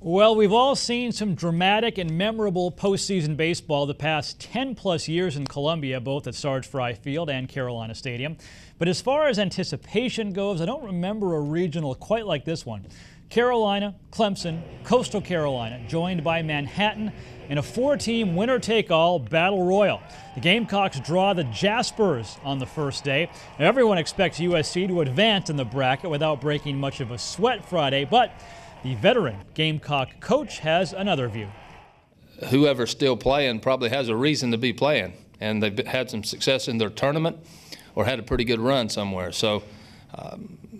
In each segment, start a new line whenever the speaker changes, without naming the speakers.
Well, we've all seen some dramatic and memorable postseason baseball the past 10-plus years in Columbia, both at Sarge Frye Field and Carolina Stadium. But as far as anticipation goes, I don't remember a regional quite like this one. Carolina, Clemson, Coastal Carolina, joined by Manhattan in a four-team winner-take-all battle royal. The Gamecocks draw the Jaspers on the first day. Everyone expects USC to advance in the bracket without breaking much of a sweat Friday, but the veteran Gamecock coach has another view.
Whoever's still playing probably has a reason to be playing, and they've had some success in their tournament or had a pretty good run somewhere. So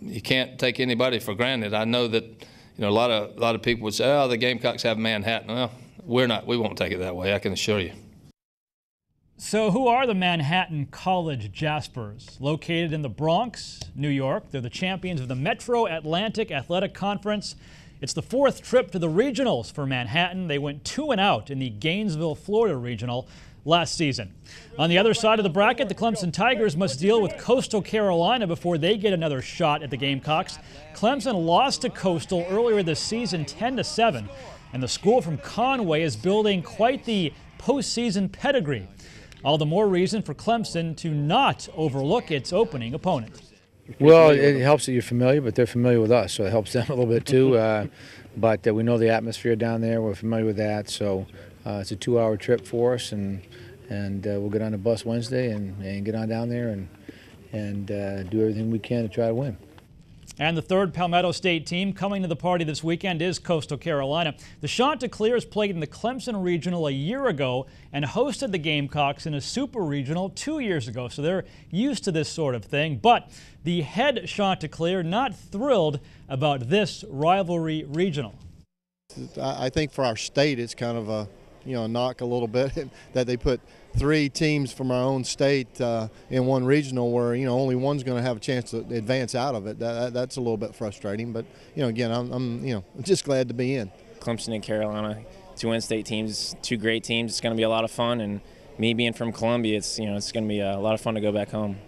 you can't take anybody for granted. I know that a lot of people would say, "Oh, the Gamecocks have Manhattan." Well, we're not. We won't take it that way, I can assure you.
So who are the Manhattan College Jaspers? Located in the Bronx, New York, they're the champions of the Metro Atlantic Athletic Conference. It's the fourth trip to the regionals for Manhattan. They went 2-0 in the Gainesville, Florida regional last season. On the other side of the bracket, the Clemson Tigers must deal with Coastal Carolina before they get another shot at the Gamecocks. Clemson lost to Coastal earlier this season 10-7, and the school from Conway is building quite the postseason pedigree. All the more reason for Clemson to not overlook its opening opponent.
Well, it helps that you're familiar, but they're familiar with us, so it helps them a little bit too. But we know the atmosphere down there. We're familiar with that, so it's a 2-hour trip for us, and we'll get on the bus Wednesday and get on down there and do everything we can to try to win.
And the third Palmetto State team coming to the party this weekend is Coastal Carolina. The Chanticleers played in the Clemson Regional a year ago and hosted the Gamecocks in a Super Regional 2 years ago, so they're used to this sort of thing. But the head Chanticleer not thrilled about this rivalry regional.
I think for our state it's kind of a knock a little bit that they put 3 teams from our own state in one regional where only one's going to have a chance to advance out of it. That's a little bit frustrating, but again, I'm just glad to be in.
Clemson and Carolina, 2 in-state teams, 2 great teams. It's going to be a lot of fun, and me being from Columbia, it's going to be a lot of fun to go back home.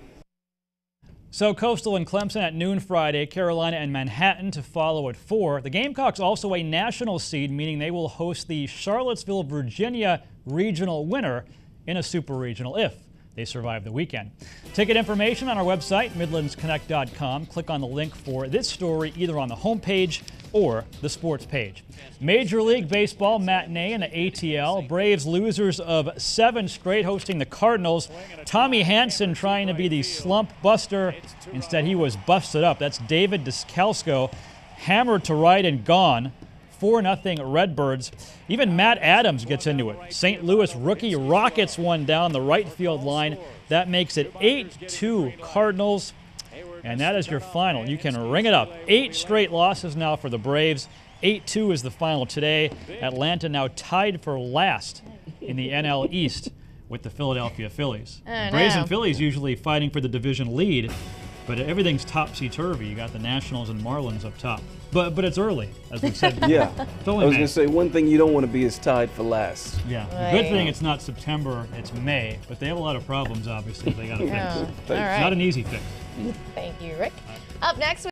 So Coastal and Clemson at noon Friday, Carolina and Manhattan to follow at 4. The Gamecocks also a national seed, meaning they will host the Charlottesville, Virginia regional winner in a super regional if they survive the weekend. Ticket information on our website, MidlandsConnect.com. Click on the link for this story either on the homepage or the sports page. Major League Baseball matinee in the ATL. Braves losers of 7 straight hosting the Cardinals. Tommy Hanson trying to be the slump buster. Instead, he was busted up. That's David Descalso, hammered to right and gone. 4-0 Redbirds. Even Matt Adams gets into it. St. Louis rookie rockets one down the right field line. That makes it 8-2 Cardinals. And that is your final. You can ring it up. 8 straight losses now for the Braves. 8-2 is the final today. Atlanta now tied for last in the NL East with the Philadelphia Phillies. Braves and Phillies usually fighting for the division lead, but everything's topsy-turvy. You got the Nationals and Marlins up top. But it's early, as we said.
Yeah. I was going to say, one thing you don't want to be is tied for last.
Yeah. The good thing it's not September, it's May. But they have a lot of problems, obviously, they got to fix.
All right.
It's not an easy fix.
Thank you, Rick. Up next.